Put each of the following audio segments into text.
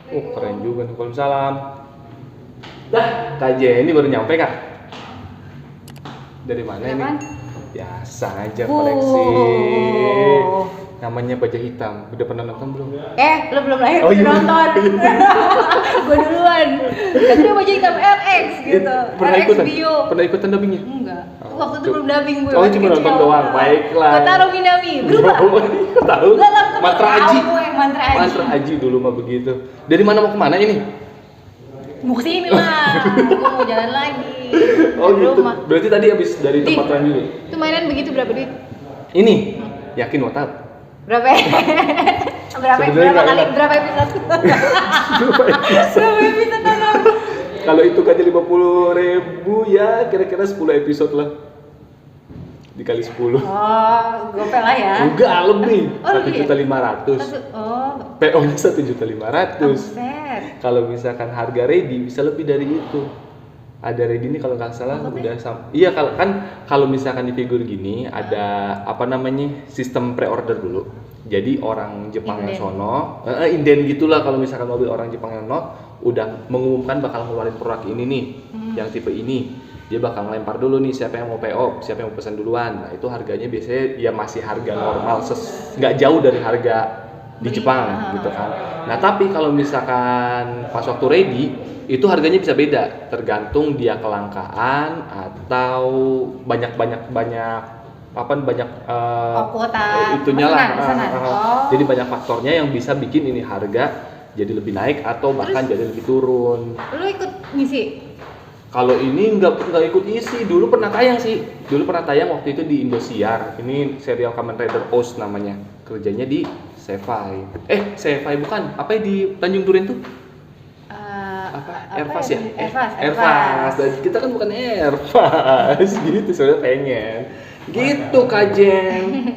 Oh keren juga nih. Waalaikumsalam. Dah, Kak Jenny baru nyampe Kak. Dari mana ini? Biasa aja koleksi. Namanya baja hitam. Udah pernah nonton belum? Lu belum lahir, Oh, iya. nonton. Gue duluan. Katanya baju hitam RX gitu. Pernah RX ikutan? Bio. Pernah ikutan dubbingnya? Enggak. Oh, Waktu itu coba. belum dubbing gue. Oh, masih cuma nonton kecil. doang. Baiklah. Gue taruh Minami. Berubah. Tahu? Gak lengkap. Mantra Tahu Aji. gue, Mantra Aji. Mantra Aji dulu mah begitu. Dari mana mau kemana ini? Mau kesini lah. Gue mau jalan lagi. Oh Dari gitu. rumah. Berarti tadi habis dari tempat Di. Ranjuli. Itu mainan begitu berapa duit? Ini yakin mau tahu? Berapa? berapa Sebenarnya nggak enak. berapa episode? Berapa episode? Berapa episode nonton? Kalau itu kan 50.000 ya kira-kira 10 episode lah. Dikali 10. Oh, gopel lah ya. Enggak, lebih. Oh, lebih ya? 1.500.000. Oh, PO-nya 1.500.000. buset. Kalau misalkan harga ready bisa lebih dari itu. Ada ready ini kalau nggak salah udah sama. Iya kalau misalkan di figur gini ada apa namanya sistem pre-order dulu. Jadi orang Jepang yang sono, inden gitulah kalau misalkan mobil orang Jepang yang sono udah mengumumkan bakal ngeluarin produk ini nih, yang tipe ini. Dia bakal ngelempar dulu nih siapa yang mau PO, siapa yang mau pesan duluan. Nah itu harganya biasanya ya masih harga normal, nggak jauh dari harga di Jepang gitu kan. Nah tapi kalau misalkan pas waktu ready itu harganya bisa beda tergantung dia kelangkaan atau banyak Kuota itunya lah. pesanan. Oh. Jadi banyak faktornya yang bisa bikin ini harga jadi lebih naik atau bahkan jadi lebih turun. Lu ikut ngisi? Kalau ini nggak ikut isi, dulu pernah tayang waktu itu di Indosiar. Ini serial Kamen Rider Oz namanya. Kerjanya di Sevai. Sevai bukan, apa ya di Tanjung Duren tuh? Airfast ya? Airfast. Dan kita kan bukan Airfast gitu, soalnya pengen. Gitu Kajen.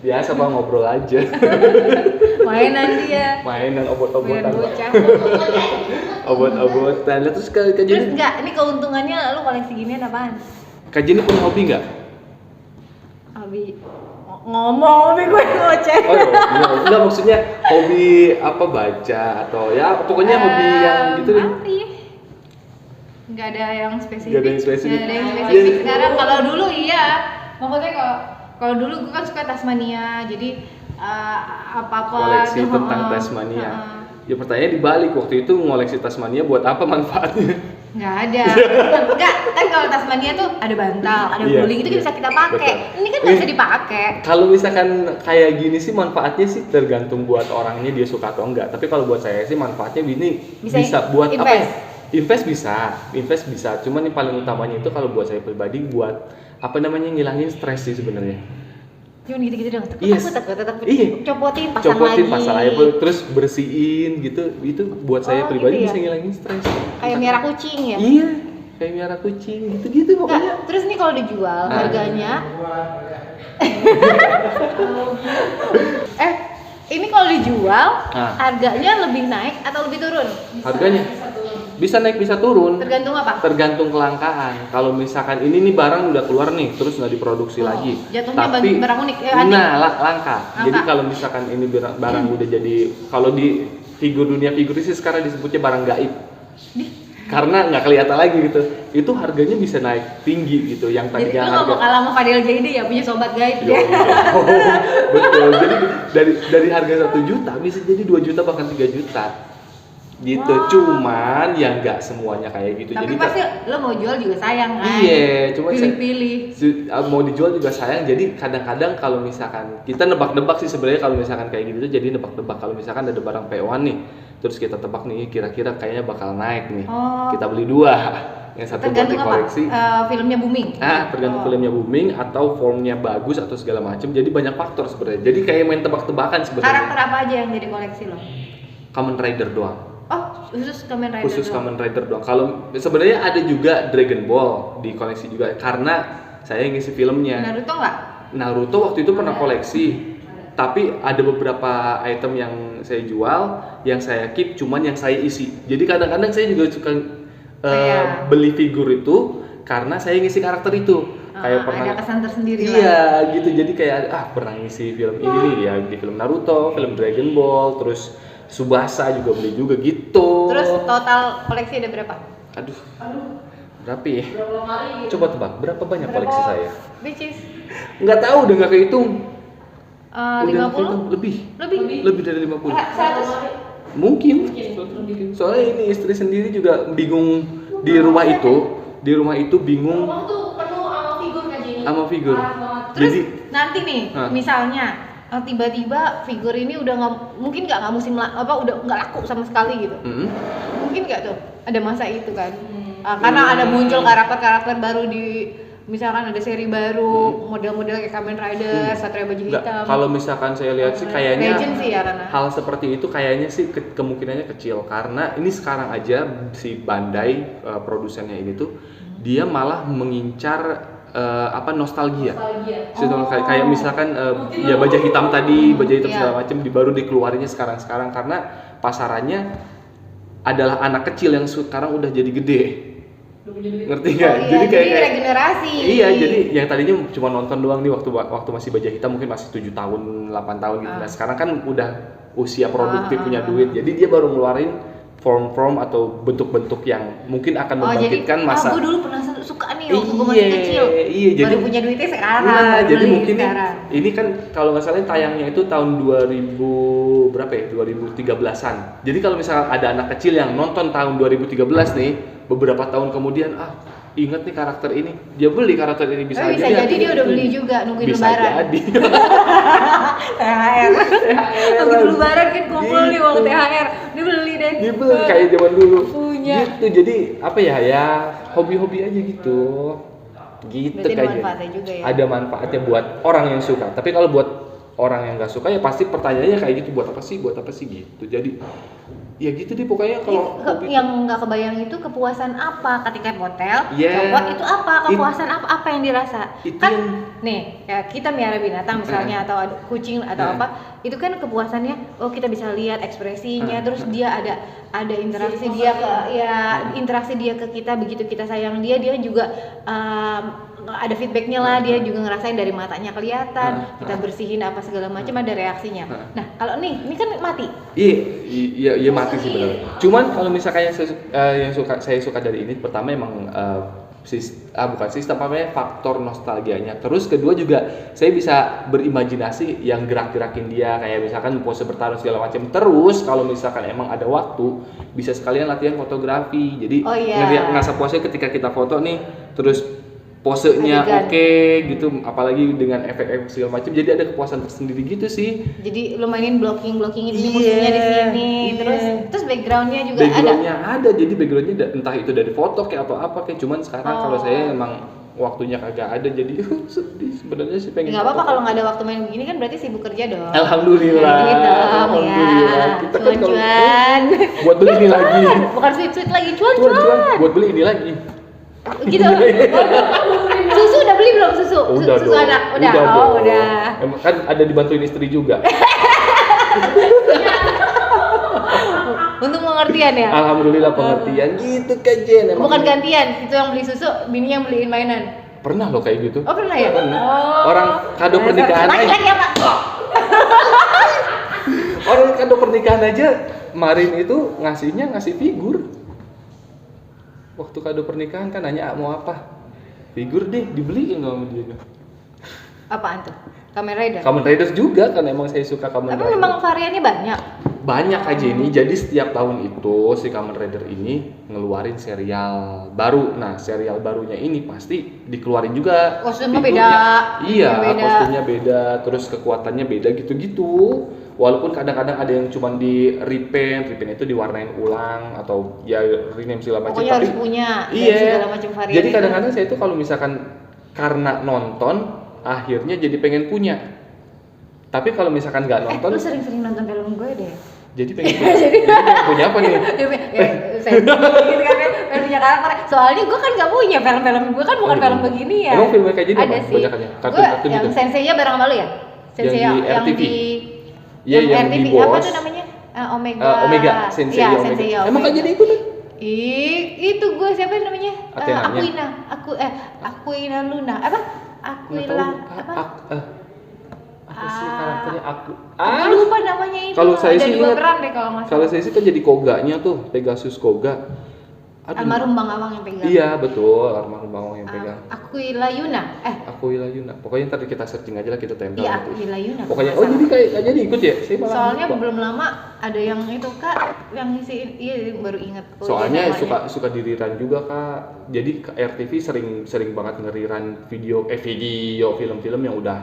Biasa Bang ngobrol aja. Mainan dia. Mainan obot-obotan. Mainan bocah. Obot-obotan. Lah terus Terus Kajen enggak, ini keuntungannya lu koleksi ginian apaan? Kajen punya hobi enggak? Hobi ngomong hobi gue ngoceh. Oh iya, enggak maksudnya hobi apa baca atau ya pokoknya hobi yang gitu deh. Apa ya? Nggak ada yang spesifik. Nggak ada yang spesifik. Jadi, sekarang kalau dulu iya. Maksudnya kalau dulu gue kan suka Tasmania. Jadi apa-apa Koleksi tuh, tentang Tasmania. Ya pertanyaannya dibalik, waktu itu ngoleksi Tasmania buat apa manfaatnya? Nggak ada. Nggak, kan kalau Tasmania tuh ada bantal, ada Iya, guling itu iya. bisa kita pakai. Betul. Ini kan nggak bisa dipakai. Kalau misalkan kayak gini sih manfaatnya sih tergantung buat orangnya dia suka atau enggak. Tapi kalau buat saya sih manfaatnya ini bisa buat invest. apa ya? Invest bisa. Cuman yang paling utamanya itu kalau buat saya pribadi buat apa namanya ngilangin stres sih sebenarnya. Cuman gitu-gitu dong. Takut. Iya. Copotin, Copotin, pasang lagi, lagi. terus bersihin gitu. Itu buat saya pribadi gitu ya? bisa ngilangin stres. Kayak miara kucing ya. Iya, kayak miara kucing gitu-gitu pokoknya. Nggak, terus nih kalau dijual harganya ini kalau dijual harganya lebih naik atau lebih turun? Harganya bisa naik bisa turun. Tergantung apa? Tergantung kelangkaan. Kalau misalkan ini nih barang udah keluar nih, terus nggak diproduksi lagi. Jatuhnya Tapi barang unik ya, antik. Langka. Jadi kalau misalkan ini barang udah jadi, kalau di dunia figur sih sekarang disebutnya barang gaib. Karena nggak kelihatan lagi gitu. Itu harganya bisa naik tinggi gitu. Yang Jadi tadinya lu nggak mau kalah sama Fadil Jaidi ya, punya sobat gaib ya? Betul. Jadi dari harga 1 juta bisa jadi 2 juta bahkan 3 juta. Gitu. Wow. Cuman yang nggak semuanya kayak gitu. Tapi Jadi pasti lo mau jual juga sayang kan? iya, cuma pilih-pilih. mau dijual juga sayang. Jadi kadang-kadang kalau misalkan kita nebak-nebak sih sebenarnya kalau misalkan kayak gitu jadi nebak-nebak. Kalau misalkan ada barang PO-an nih, terus kita tebak nih kira-kira kayaknya bakal naik nih. Kita beli 2. Yang satu buat Tergantung dikoleksi. Filmnya booming. Tergantung filmnya booming atau formnya bagus atau segala macam. Jadi banyak faktor sebenarnya. Jadi kayak main tebak-tebakan sebenarnya. Karakter apa aja yang jadi koleksi lo? Kamen Rider doang. Oh, khusus Kamen Rider. Khusus Kamen Rider doang. Kalau sebenarnya ada juga Dragon Ball di koleksi juga karena saya ngisi filmnya. Naruto nggak? Naruto waktu itu pernah koleksi. Tapi ada beberapa item yang saya jual, yang saya keep, cuman yang saya isi. Jadi kadang-kadang saya juga suka beli figur itu karena saya ngisi karakter itu. Kayak pernah ada kesan tersendiri lah. Iya, gitu. Jadi kayak pernah ngisi film ini nih ya, di film Naruto, film Dragon Ball, terus Tsubasa juga beli juga gitu. Terus total koleksi ada berapa? Aduh. Berapa ya? Coba tebak, berapa banyak koleksi saya? Which is Nggak tahu, udah nggak kehitung. 50? Lebih dari 50. 100? Mungkin. Soalnya ini istri sendiri juga bingung di rumah itu bingung Rumah tuh penuh sama figur Kak Jenny. sama figur. Terus Jadi nanti nih, misalnya tiba-tiba figur ini udah nggak musim udah nggak laku sama sekali gitu. Mungkin nggak tuh ada masa itu kan? Karena ada muncul karakter-karakter baru di misalkan ada seri baru, model-model kayak Kamen Rider, Satria Baju Hitam. kalau misalkan saya lihat sih kayaknya Legend sih ya Rana. hal seperti itu kayaknya sih kemungkinannya kecil karena ini sekarang aja si Bandai produsennya ini tuh dia malah mengincar nostalgia. Kayak misalkan ya Baja Hitam tadi, Baja Hitam segala macam baru dikeluarinnya sekarang karena pasarannya adalah anak kecil yang sekarang udah jadi gede. Ngerti nggak? Iya, jadi kayak regenerasi. Iya, jadi yang tadinya cuma nonton doang nih waktu masih Baja Hitam mungkin masih 7 tahun, 8 tahun gitu. Nah, sekarang kan udah usia produktif punya duit. Jadi dia baru ngeluarin form atau bentuk-bentuk yang mungkin akan membangkitkan masa. Gue dulu pernah suka nih waktu gue masih kecil. Iya, jadi baru punya duitnya sekarang. Nah, jadi mungkin sekarang. Ini kan kalau nggak salah tayangnya itu tahun 2000 berapa ya? 2013-an. Jadi kalau misalnya ada anak kecil yang nonton tahun 2013 nih, beberapa tahun kemudian ingat nih karakter ini, dia beli karakter ini bisa jadi dia udah beli juga nungguin lebaran. Bisa jadi. THR. Begitu lebaran kan kumpul nih uang THR. Dia beli deh. Dia beli kayak zaman dulu. Punya. Gitu. Jadi apa ya hobi-hobi aja gitu. Gitu berarti kayak. Ada manfaatnya juga ya. Ada manfaatnya buat orang yang suka. Tapi kalau buat orang yang nggak suka ya pasti pertanyaannya kayak gitu, buat apa sih gitu. Jadi ya gitu deh pokoknya kalau yang nggak kebayang itu kepuasan apa ketika hotel copot itu apa kepuasan apa yang dirasa kan nih ya kita miara binatang misalnya atau kucing atau apa itu kan kepuasannya kita bisa lihat ekspresinya terus dia ada interaksi interaksi dia ke kita begitu kita sayang dia juga ada feedbacknya lah, dia juga ngerasain dari matanya kelihatan, kita bersihin apa segala macam ada reaksinya. Nah kalau ini kan mati. Iya mati sih benar. Cuman kalau misalkan yang saya suka dari ini pertama emang bukan sistem faktor nostalgianya. Terus kedua juga saya bisa berimajinasi yang gerak-gerakin dia kayak misalkan pose bertarung segala macam. Terus kalau misalkan emang ada waktu bisa sekalian latihan fotografi. Jadi ngerasa pose ketika kita foto nih terus posenya oke gitu, apalagi dengan efek-efek segala macam, jadi ada kepuasan tersendiri gitu sih. Jadi lo mainin blocking ini musuhnya di sini, terus backgroundnya juga ada. Jadi backgroundnya entah itu dari foto kayak atau apa kayak, cuman sekarang kalau saya emang waktunya kagak ada, jadi sedih sebenarnya sih pengen. Nggak apa-apa kalau nggak ada waktu main begini kan berarti sibuk kerja dong. Alhamdulillah. Alhamdulillah. Kita kan cuan. Buat beli ini lagi. Bukan sweet lagi cuan. Buat beli ini lagi. Gitu. Susu udah beli belum susu? Susu anak udah. Emang kan ada dibantuin istri juga. Untuk pengertian ya. Alhamdulillah pengertian gitu kan Jen. Bukan gantian, itu yang beli susu, bini yang beliin mainan. Pernah loh kayak gitu. Oh pernah ya? Pernah. Orang kado pernikahan laki-laki apa? Orang kado pernikahan aja kemarin itu ngasih figur. Waktu kado pernikahan kan nanya mau apa? Figur deh, dibeliin sama dia. Apaan tuh? Kamen Rider? Kamen Rider juga kan emang saya suka Kamen Rider. Tapi memang variannya banyak? Banyak aja ini, jadi setiap tahun itu si Kamen Rider ini ngeluarin serial baru. Nah serial barunya ini pasti dikeluarin juga kostumnya beda. Iya, kostumnya beda, terus kekuatannya beda gitu-gitu. Walaupun kadang-kadang ada yang cuma di repaint itu diwarnain ulang atau ya rename segala macam. Pokoknya harus punya segala macam varian. Jadi kadang-kadang saya itu kalau misalkan karena nonton akhirnya jadi pengen punya. Tapi kalau misalkan nggak nonton, lu sering-sering nonton film gue deh. Jadi pengen punya apa nih? Saya gitu kan ya, pengen punya karakter. Soalnya gue kan nggak punya film gue kan bukan film begini ya. Emang filmnya kayak gini ada sih. Kartun yang gitu. Senseiya bareng sama lu ya? Senseiya yang di RTV. Yang yang RTV di apa tuh namanya? Omega. Senseiya Omega. Emang kan jadi ikutan? Itu gue siapa namanya? Akuina Luna. Apa? Apa sih karakternya aku lupa namanya itu. Kalau saya ada sih dua ingat, peran deh kalau nggak salah. kalau saya sih kan jadi Koganya tuh, Pegasus Koga. Almarhum Bang Awang yang pegang. Iya betul, almarhum Bang Awang yang pegang. Akuila Yuna. Akuila Yuna. Pokoknya ntar kita searching aja lah, kita tempel. Iya, Akuila Yuna. Pokoknya jadi kayak nggak jadi ikut ya? Saya Soalnya belum lama ada yang itu Kak, yang ngisiin. Iya baru ingat. Soalnya suka diriran juga Kak. Jadi RTV sering banget ngeriran video film-film yang udah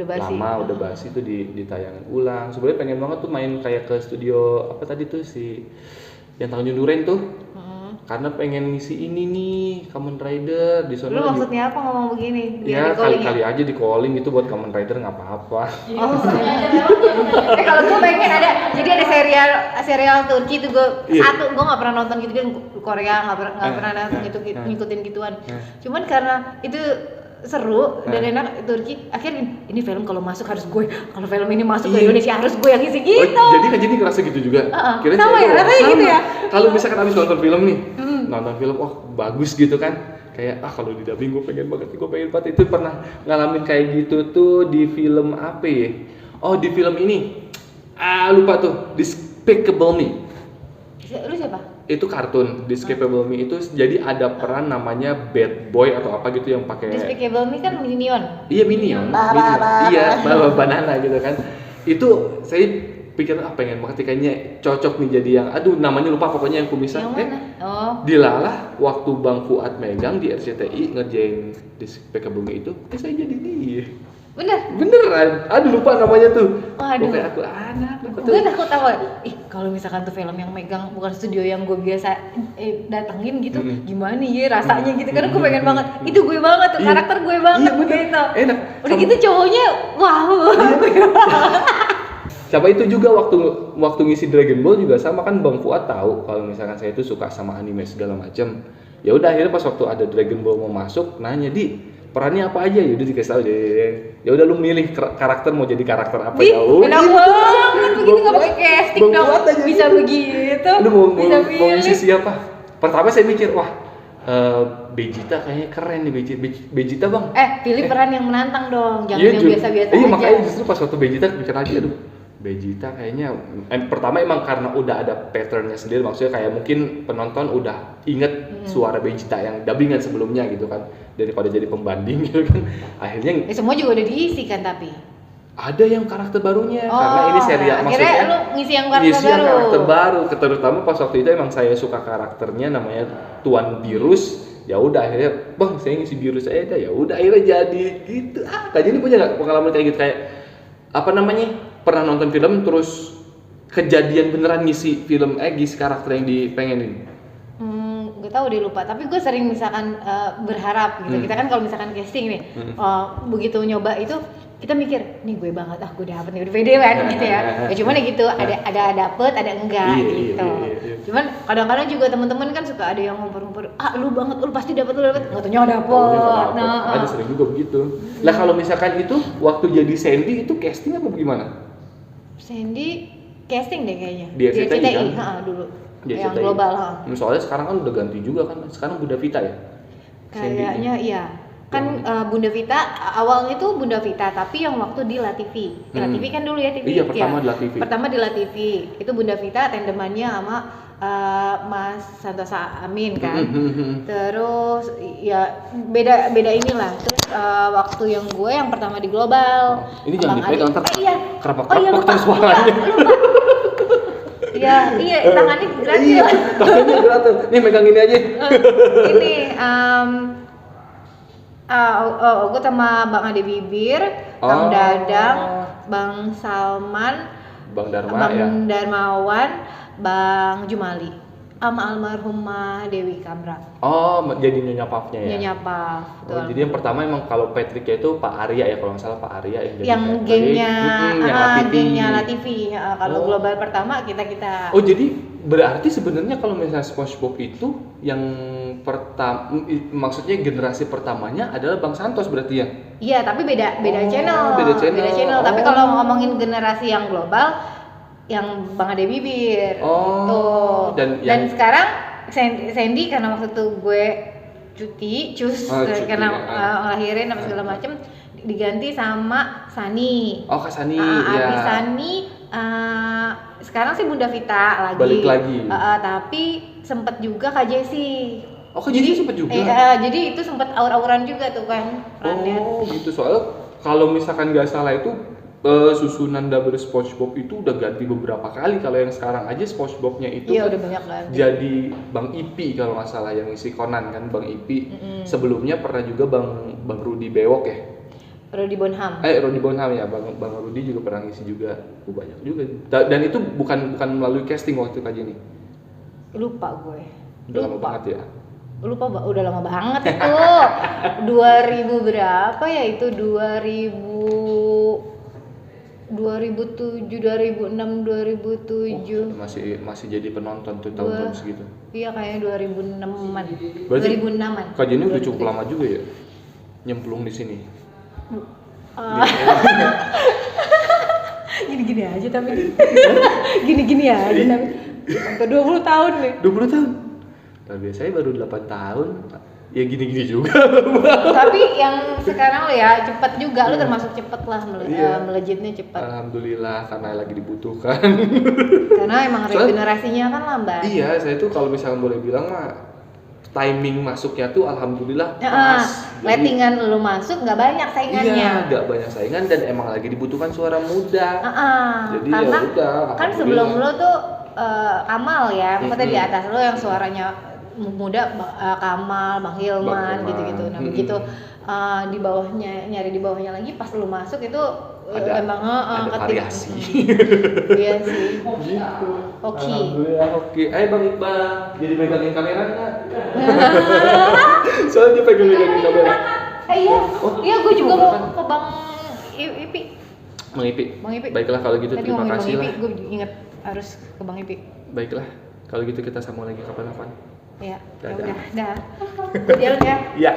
basi. Lama udah basi itu ditayangin ulang. Sebenarnya pengen banget tuh main kayak ke studio apa tadi tuh si yang Tanjung Duren tuh. Karena pengen ngisi ini nih Kamen Rider di sana. Lu maksudnya apa ngomong begini? Ya kali aja di calling gitu buat Kamen Rider nggak apa-apa. Oh. Kalau gue pengen ada, jadi ada serial Turki tuh gue gue nggak pernah nonton gitu kan, Korea nggak pernah nonton gitu ngikutin gituan. Cuman karena itu seru dan enak Turki, akhirnya ini film kalau masuk harus gue, kalau film ini masuk ke Indonesia harus gue yang ngisi gitu. Jadi ngerasa gitu juga. Kira sama ya, rasanya gitu ya. Kalau misalkan habis nonton film nih, nonton film, bagus gitu kan, kayak kalau di dubbing gue pengen banget itu pernah ngalamin kayak gitu tuh di film apa ya? Oh di film ini, lupa tuh, Despicable Me. Lu siapa? Itu kartun Despicable Me itu jadi ada peran namanya Bad Boy atau apa gitu yang pakai Despicable Me kan Minion. Iya Minion. Iya, Baba Banana gitu kan. Itu saya pikir pengen banget kayaknya cocok nih jadi yang namanya lupa pokoknya yang kumisan. Dilalah waktu Bang Fuad megang di RCTI ngerjain Despicable Me itu, saya jadi dia. Beneran. Lupa namanya tuh. Pokoknya aku anak. Gue takut apa? Kalau misalkan tuh film yang megang bukan studio yang gue biasa datengin gitu, gimana ya rasanya gitu? Karena gue pengen banget. Itu gue banget tuh, karakter gue banget gitu. Enak. Udah gitu cowoknya, wow. Siapa itu juga waktu ngisi Dragon Ball juga sama kan Bang Fuad tahu kalau misalkan saya itu suka sama anime segala macam. Ya udah akhirnya pas waktu ada Dragon Ball mau masuk nanya perannya apa aja, ya udah dikasih tahu deh. Ya udah lu milih karakter mau jadi karakter apa ya udah. Enak banget begitu enggak pakai casting dong. Bisa begitu. Lu mau ngisi siapa? Pertama saya mikir Vegeta kayaknya keren nih Vegeta Bang. Pilih peran yang menantang dong, jangan yang biasa-biasa aja. Iya makanya justru pas waktu Vegeta mikir lagi Vegeta kayaknya pertama emang karena udah ada patternnya sendiri, maksudnya kayak mungkin penonton udah inget suara Vegeta yang dubbingan sebelumnya gitu kan, daripada jadi pembanding gitu kan. Akhirnya semua juga udah diisi kan, tapi ada yang karakter barunya karena ini serial maksudnya lu ngisi yang karakter baru. Terutama pas waktu itu emang saya suka karakternya namanya Tuan Virus. Ya udah akhirnya Bang saya ngisi virus aja, ya udah akhirnya jadi gitu. Kak Jenny punya nggak pengalaman kayak gitu, kayak apa namanya, pernah nonton film terus kejadian beneran ngisi film ngisi karakter yang dipengenin? Gak tau deh, lupa, tapi gue sering misalkan berharap gitu. Kita kan kalau misalkan casting nih, begitu nyoba itu kita mikir, nih gue banget, gue dapet nih, udah pede kan gitu ya. Ya cuman ya gitu, ada dapet, ada enggak gitu. Cuman kadang-kadang juga teman-teman kan suka ada yang ngumpul-ngumpul, lu banget, lu pasti dapet, nggak taunya dapet. Ada sering juga begitu. Lah kalau misalkan itu waktu jadi Sandy itu casting apa gimana? Sandy casting deh kayaknya. Di RCTI kan? Dulu. Yang RCTI. Global. Soalnya sekarang kan udah ganti juga kan. Sekarang Bunda Vita ya? Kayaknya iya. Kan Bunda Vita awalnya tuh Bunda Vita, tapi yang waktu di La TV. La TV kan dulu ya TV. Iya, pertama di La TV. Pertama di La TV. Itu Bunda Vita tandemannya sama Mas Santosa Amin kan. Terus ya beda inilah. Terus waktu yang gue yang pertama di Global. Ini jangan dipegang ntar. Kerap lupa suaranya. Iya, tangannya gerak ya. Tangannya gerak tuh. Nih megang ini aja. Ini gue sama Bang Ade Bibir, Bang Dadang, Bang Salman, Bang Darmawan, Bang Jumali, sama almarhumah Dewi Kamra. Jadi Nyonya Pafnya ya? Nyonya Paf. Jadi yang pertama emang kalau Patricknya itu Pak Arya ya, kalau nggak salah Pak Arya yang gengnya La TV. Kalau Global pertama kita. Jadi berarti sebenarnya kalau misalnya SpongeBob itu yang pertama, maksudnya generasi pertamanya adalah Bang Santos berarti ya? Iya, tapi beda channel. Beda channel. Tapi kalau ngomongin generasi yang global, yang Bang Ade Bibir. Dan sekarang Sandy karena waktu itu gue cuti karena ngelahirin apa segala macem, diganti sama Sani. Oh, Kak Sani. Ya. Abis Sani sekarang sih Bunda Vita lagi. Balik lagi. Tapi sempet juga Kak Jessi. Oh, Kak Jessi sempet juga. Jadi itu sempet aur-auran juga tuh kan. Oh, gitu. Soalnya kalau misalkan nggak salah itu susunan double SpongeBob itu udah ganti beberapa kali. Kalau yang sekarang aja SpongeBob-nya itu iya, udah banyak ganti. Jadi Bang Ipi kalau nggak salah yang isi Conan kan, Bang Ipi. Sebelumnya pernah juga Bang Rudi Bewok ya. Rudi Bonham. Rudi Bonham ya, Bang Rudi juga pernah ngisi juga. Banyak juga. Dan itu bukan melalui casting waktu itu aja nih. Lupa gue. Udah lama banget ya. Lupa, udah lama banget itu. 2000 berapa ya itu? 2007, 2006, 2007. Masih jadi penonton tuh tahun-tahun segitu. Iya, kayaknya 2006-an. Berarti 2006-an. Kak Jenny udah cukup lama juga ya nyemplung di sini. Gini-gini aja tapi. Gini-gini aja tapi. Sampai 20 tahun nih. 20 tahun. Nah, biasanya baru 8 tahun. Ya gini-gini juga. Tapi yang sekarang lo ya cepet juga, lo termasuk cepet lah melejitnya cepet. Alhamdulillah, karena lagi dibutuhkan. Karena emang regenerasinya kan lambat. Iya, saya tuh kalau misalkan boleh bilang mah timing masuknya tuh alhamdulillah pas. Lettingan lo masuk nggak banyak saingannya. Iya, nggak banyak saingan dan emang lagi dibutuhkan suara muda. Jadi karena ya udah. Kan sebelum lo tuh Kamal ya, maksudnya di atas lo yang suaranya muda, Kamal, Bang Hilman gitu-gitu. Nah begitu di bawahnya, nyari di bawahnya lagi, pas lu masuk itu emang ada variasi. Iya sih. Gitu. Oke. Alhamdulillah oke. Bang Iqbal, jadi pegangin kamera nggak? Soalnya dia pegangin kamera. Iya, gue juga mau ke Bang Ipi. Bang Ipi. Baiklah kalau gitu, terima kasih lah. Gue inget harus ke Bang Ipi. Baiklah, kalau gitu kita sambung lagi kapan-kapan. Ya, udah. Gue jalan ya. Iya.